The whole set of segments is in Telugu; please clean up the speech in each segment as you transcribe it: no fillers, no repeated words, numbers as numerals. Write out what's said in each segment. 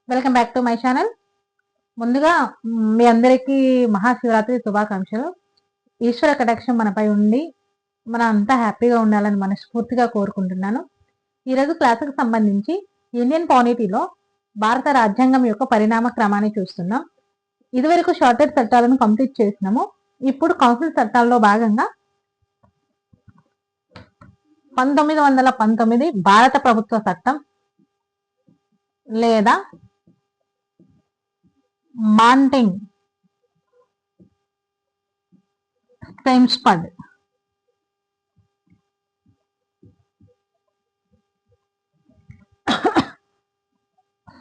Welcome back to my channel. ముందుగా మీ అందరికీ మహాశివరాత్రి శుభాకాంక్షలు. ఈశ్వర కటాక్షం మనపై ఉండి మన అంతా హ్యాపీగా ఉండాలని మనస్ఫూర్తిగా కోరుకుంటున్నాను. ఈరోజు క్లాసుకు సంబంధించి ఇండియన్ పాలిటీలో భారత రాజ్యాంగం యొక్క పరిణామ క్రమాన్ని చూస్తున్నాం. ఇదివరకు షార్టెడ్ చట్టాలను కంప్లీట్ చేసినాము. ఇప్పుడు కౌన్సిల్ చట్టాల్లో భాగంగా 1919 భారత ప్రభుత్వ చట్టం లేదా మాంటింగ్ స్టెమ్స్పడ్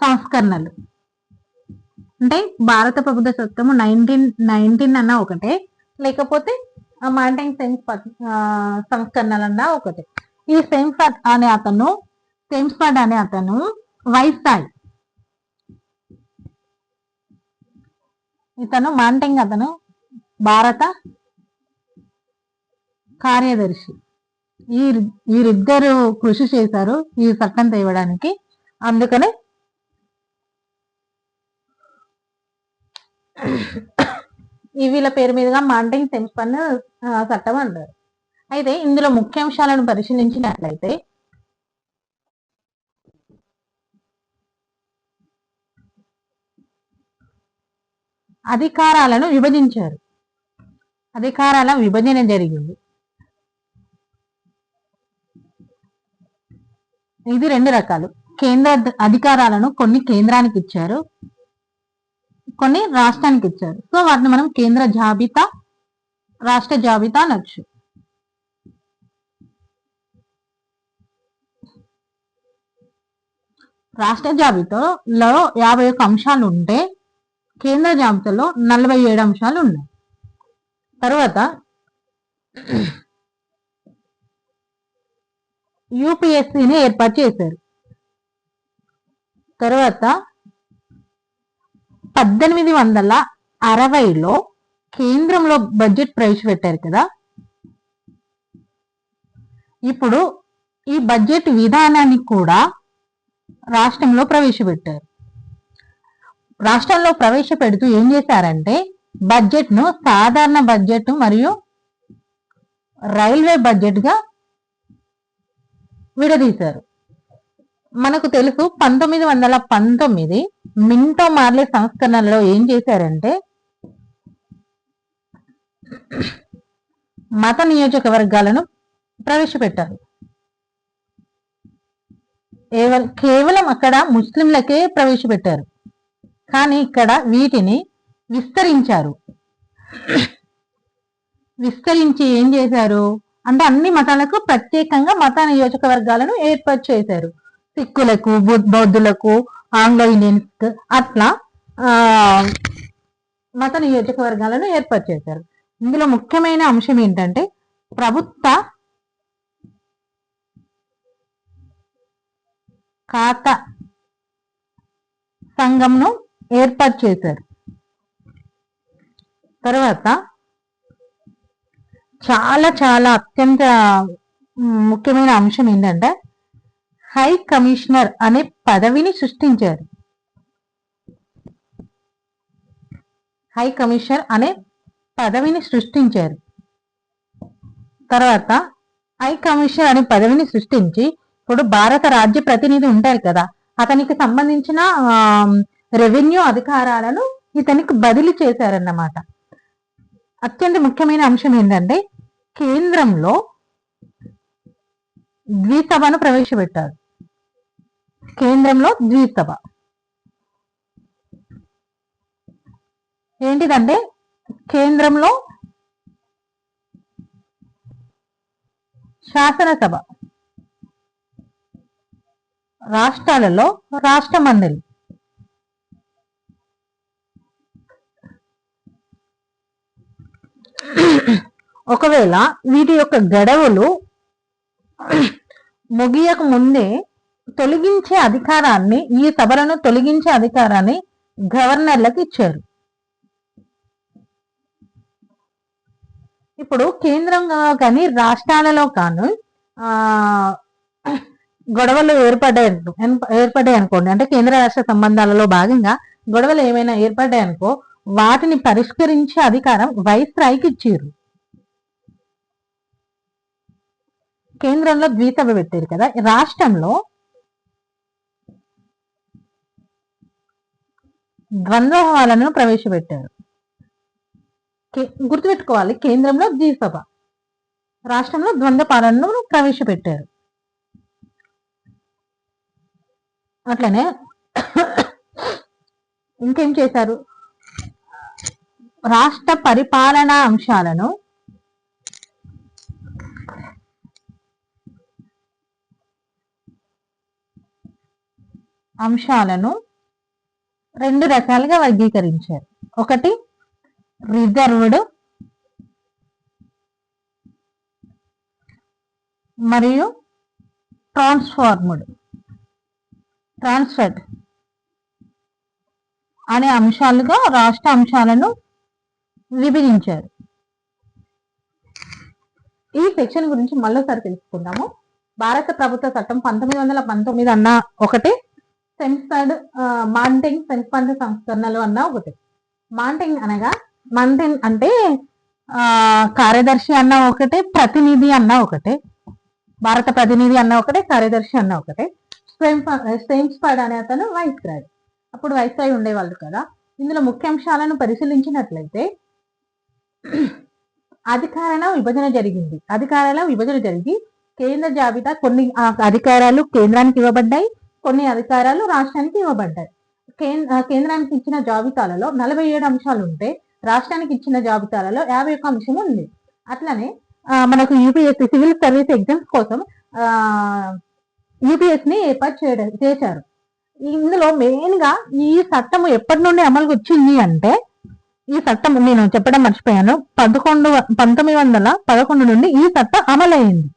సంస్కరణలు అంటే భారత ప్రభుత్వ చట్టము 1919 అన్నా ఒకటే, లేకపోతే మాంటింగ్ సంస్కరణలు అన్నా ఒకటే. ఈ స్టెమ్స్పడ్ అనే అతను వైస్రాయ్, ఇతను మాంటింగ్ అతను భారత కార్యదర్శి. వీరిద్దరు కృషి చేశారు ఈ చట్టం తేవడానికి. అందుకనే వీళ్ళ పేరు మీదుగా మాంటింగ్ స్టెమ్స్పడ్ చట్టం అంటారు. అయితే ఇందులో ముఖ్యాంశాలను పరిశీలించినట్లయితే అధికారాలను విభజించారు. అధికారాల విభజన జరిగింది. ఇది రెండు రకాలు. కేంద్ర అధికారాలను కొన్ని కేంద్రానికి ఇచ్చారు, కొన్ని రాష్ట్రానికి ఇచ్చారు. సో వాటిని మనం కేంద్ర జాబితా, రాష్ట్ర జాబితా అనొచ్చు. రాష్ట్ర జాబితాలో 51 అంశాలు ఉంటే కేంద్ర జాబితాలో 47 అంశాలు ఉన్నాయి. తర్వాత యూపీఎస్సీని ఏర్పాటు చేశారు. తర్వాత 1860లో కేంద్రంలో బడ్జెట్ ప్రవేశపెట్టారు కదా. ఇప్పుడు ఈ బడ్జెట్ విధానాన్ని కూడా రాష్ట్రంలో ప్రవేశపెట్టారు. రాష్ట్రంలో ప్రవేశపెడుతూ ఏం చేశారంటే బడ్జెట్ ను సాధారణ బడ్జెట్ మరియు రైల్వే బడ్జెట్ గా విడదీశారు. మనకు తెలుసు 1919 మింటో మార్లే సంస్కరణలో ఏం చేశారంటే మత నియోజకవర్గాలను ప్రవేశపెట్టారు. కేవలం అక్కడ ముస్లింలకే ప్రవేశపెట్టారు, కానీ ఇక్కడ వీటిని విస్తరించారు. విస్తరించి ఏం చేశారు అంటే అన్ని మతాలకు ప్రత్యేకంగా మత నియోజకవర్గాలను ఏర్పాటు చేశారు. సిక్కులకు, బౌద్ధులకు, ఆంగ్లో ఇండియన్స్ అట్లా మత నియోజకవర్గాలను ఏర్పాటు చేశారు. ఇందులో ముఖ్యమైన అంశం ఏంటంటే ప్రభుత్వ ఖాతా సంఘంను ఏర్పాటు చేశారు. తర్వాత చాలా అత్యంత ముఖ్యమైన అంశం ఏంటంటే హై కమిషనర్ అనే పదవిని సృష్టించారు. హై కమిషనర్ అనే పదవిని సృష్టించారు. తర్వాత హై కమిషనర్ అనే పదవిని సృష్టించి ఇప్పుడు భారత రాజ్య ప్రతినిధి ఉంటారు కదా, అతనికి సంబంధించిన రెవెన్యూ అధికారాలను ఇతనికి బదిలీ చేశారన్నమాట. అత్యంత ముఖ్యమైన అంశం ఏంటంటే కేంద్రంలో ద్విసభను ప్రవేశపెట్టారు. కేంద్రంలో ద్విసభ ఏంటిదంటే కేంద్రంలో శాసనసభ, రాష్ట్రాలలో రాష్ట్ర మండలి. ఒకవేళ వీటి యొక్క గడువులు ముగియక ముందే తొలగించే అధికారాన్ని, ఈ సభలను తొలగించే అధికారాన్ని గవర్నర్లకు ఇచ్చారు. ఇప్పుడు కేంద్రంగా కానీ రాష్ట్రాలలో కానీ గొడవలు ఏర్పడ్డాయి అనుకోండి, అంటే కేంద్ర రాష్ట్ర సంబంధాలలో భాగంగా గొడవలు ఏమైనా ఏర్పడ్డాయి అనుకో, వాటిని పరిష్కరించే అధికారం వైస్రాయ్కి ఇచ్చారు. కేంద్రంలో ద్విసభ పెట్టారు కదా, రాష్ట్రంలో ద్వంద్వ ప్రవేశపెట్టారు. గుర్తుపెట్టుకోవాలి, కేంద్రంలో ద్విసభ, రాష్ట్రంలో ద్వంద్వ పాలనను ప్రవేశపెట్టారు. అట్లనే ఇంకేం చేశారు, రాష్ట్ర పరిపాలనా అంశాలను రెండు రకాలుగా వర్గీకరించారు. ఒకటి రిజర్వ్డ్ మరియు ట్రాన్స్ఫర్డ్ అనే అంశాలుగా రాష్ట్ర అంశాలను విభజించారు. ఈ సెక్షన్ గురించి మళ్ళీసారి తెలుసుకుందాము. భారత ప్రభుత్వ చట్టం 1919 అన్న ఒకటి, మాంటెంగ్ సెన్స్ఫర్డ్ సంస్కరణలు అన్న ఒకటి. మాంటెంగ్ అంటే కార్యదర్శి అన్న ఒకటే, ప్రతినిధి అన్న ఒకటే, భారత ప్రతినిధి అన్న ఒకటే, కార్యదర్శి అన్న ఒకటే. స్టెయిన్స్ఫర్డ్ అనే అతను వైస్రాయ్, అప్పుడు వైస్రాయ్ ఉండేవాళ్ళు కదా. ఇందులో ముఖ్యాంశాలను పరిశీలించినట్లయితే అధికారాల విభజన జరిగి కేంద్ర జాబితా, కొన్ని అధికారాలు కేంద్రానికి ఇవ్వబడ్డాయి, కొన్ని అధికారాలు రాష్ట్రానికి ఇవ్వబడ్డాయి. కేంద్రానికి ఇచ్చిన జాబితాలలో 47 అంశాలు ఉంటే, రాష్ట్రానికి ఇచ్చిన జాబితాలలో 51 అంశం ఉంది. అట్లనే మనకు యూపీఎస్సీ సివిల్ సర్వీస్ ఎగ్జామ్స్ కోసం యూపీఎస్ ని ఏర్పాటు చేశారు. ఇందులో మెయిన్ గా ఈ చట్టం ఎప్పటి నుండి అమలుకి వచ్చింది అంటే, ఈ చట్టం నేను చెప్పడం మర్చిపోయాను, 1911 నుండి ఈ చట్టం అమలైంది.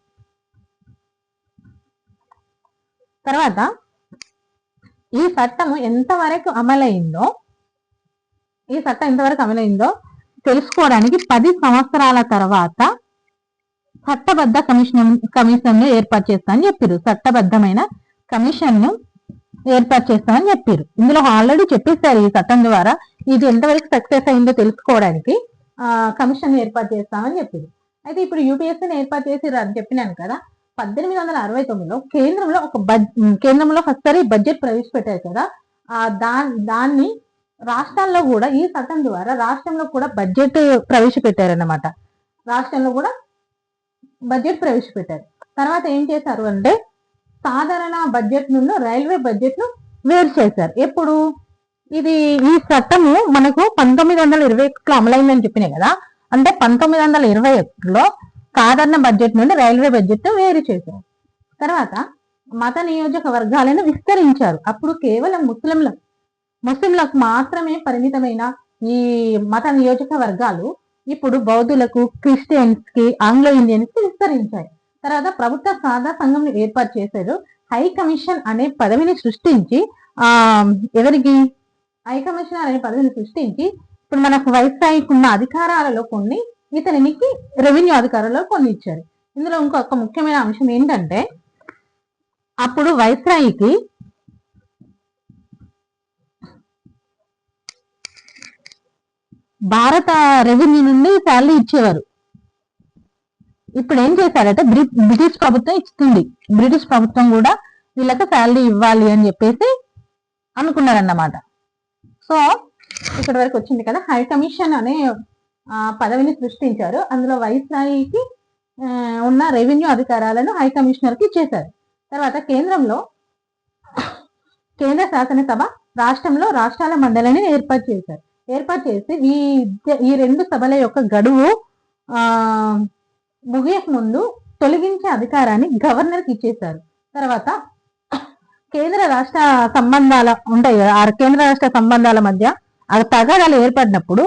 తర్వాత ఈ చట్టం ఎంతవరకు అమలైందో తెలుసుకోవడానికి 10 సంవత్సరాల తర్వాత చట్టబద్ధ కమిషన్ ను ఏర్పాటు చేస్తామని చెప్పారు. చట్టబద్ధమైన కమిషన్ ను ఏర్పాటు చేస్తామని చెప్పారు. ఇందులో ఆల్రెడీ చెప్పేశారు, ఈ చట్టం ద్వారా ఇది ఎంతవరకు సక్సెస్ అయిందో తెలుసుకోవడానికి కమిషన్ ఏర్పాటు చేస్తామని చెప్పారు. అయితే ఇప్పుడు యూపీఎస్సీని ఏర్పాటు చేసి అని చెప్పినాను కదా. 1869లో కేంద్రంలో ఫస్ట్ సారి బడ్జెట్ ప్రవేశపెట్టారు కదా. దాన్ని రాష్ట్రాల్లో కూడా ఈ చట్టం ద్వారా రాష్ట్రంలో కూడా బడ్జెట్ ప్రవేశపెట్టారన్నమాట. తర్వాత ఏం చేశారు అంటే, సాధారణ బడ్జెట్ నుండి రైల్వే బడ్జెట్ ను వేరు చేశారు. ఎప్పుడు ఈ చట్టము మనకు 1921లో అమలైందని చెప్పినాయి కదా. అంటే 1921లో సాధారణ బడ్జెట్ నుండి రైల్వే బడ్జెట్ వేరు చేశారు. తర్వాత మత నియోజకవర్గాలను విస్తరించారు. అప్పుడు కేవలం ముస్లింలకు మాత్రమే పరిమితమైన ఈ మత నియోజకవర్గాలు ఇప్పుడు బౌద్ధులకు, క్రిస్టియన్స్ కి, ఆంగ్లో ఇండియన్స్ కి విస్తరించాయి. తర్వాత ప్రభుత్వ సాదా సంఘం ఏర్పాటు చేశారు. హై కమిషన్ అనే పదవిని సృష్టించి ఇప్పుడు మనకు వైస్రాయ్కి ఉన్న అధికారాలలో కొన్ని, ఇతనికి రెవెన్యూ అధికారాలలో కొన్ని ఇచ్చారు. ఇందులో ఇంకొక ముఖ్యమైన అంశం ఏంటంటే, అప్పుడు వైస్రాయ్కి భారత రెవెన్యూ నుండి శాలరీ ఇచ్చేవారు. ఇప్పుడు ఏం చేశారంటే, బ్రిటిష్ ప్రభుత్వం ఇస్తుంది, బ్రిటిష్ ప్రభుత్వం కూడా వీళ్ళకి శాలరీ ఇవ్వాలి అని చెప్పేసి అనుకున్నారన్నమాట. సో ఇక్కడ వరకు వచ్చింది కదా. హై కమిషన్ అనే పదవిని సృష్టించారు. అందులో వైస్రాయ్కి ఉన్న రెవెన్యూ అధికారాలను హై కమిషనర్ కి ఇచ్చేశారు. తర్వాత కేంద్ర శాసనసభ, రాష్ట్రంలో రాష్ట్రాల మండలిని ఏర్పాటు చేసి ఈ రెండు సభల యొక్క గడువు ముగియక ముందు తొలగించే అధికారాన్ని గవర్నర్కి ఇచ్చేశారు. తర్వాత కేంద్ర రాష్ట్ర సంబంధాల ఉంటాయి కదా, ఆ కేంద్ర రాష్ట్ర సంబంధాల మధ్య తగాదాలు ఏర్పడినప్పుడు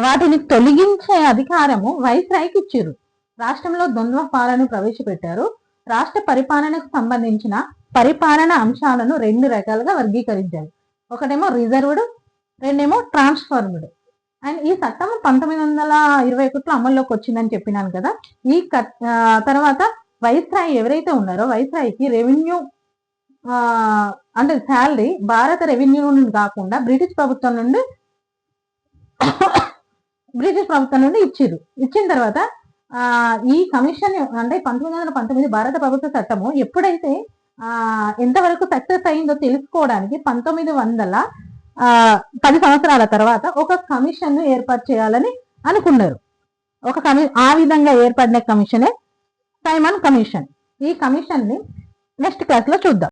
వాటిని తొలగించే అధికారము వైస్రాయ్కి ఇచ్చారు. రాష్ట్రంలో ద్వంద్వ పాలన ప్రవేశపెట్టారు. రాష్ట్ర పరిపాలనకు సంబంధించిన పరిపాలన అంశాలను 2 రకాలుగా వర్గీకరించారు. ఒకటేమో రిజర్వ్డ్, రెండేమో ట్రాన్స్ఫర్మ్డ్. అండ్ ఈ చట్టం 1921లో అమల్లోకి వచ్చిందని చెప్పినాను కదా. తర్వాత వైస్రాయ్ ఎవరైతే ఉన్నారో వైస్రాయ్కి రెవెన్యూ అంటే శాలరీ భారత రెవెన్యూ నుండి కాకుండా బ్రిటిష్ ప్రభుత్వం నుండి ఇచ్చిన తర్వాత ఈ కమిషన్ అంటే 1919 భారత ప్రభుత్వ చట్టము ఎప్పుడైతే ఎంతవరకు సక్సెస్ అయిందో తెలుసుకోవడానికి 1910 సంవత్సరాల తర్వాత ఒక కమిషన్ ను ఏర్పాటు చేయాలని అనుకున్నారు. ఆ విధంగా ఏర్పడిన కమిషనే సైమన్ కమిషన్. ఈ కమిషన్ ని నెక్స్ట్ క్లాస్ లో చూద్దాం.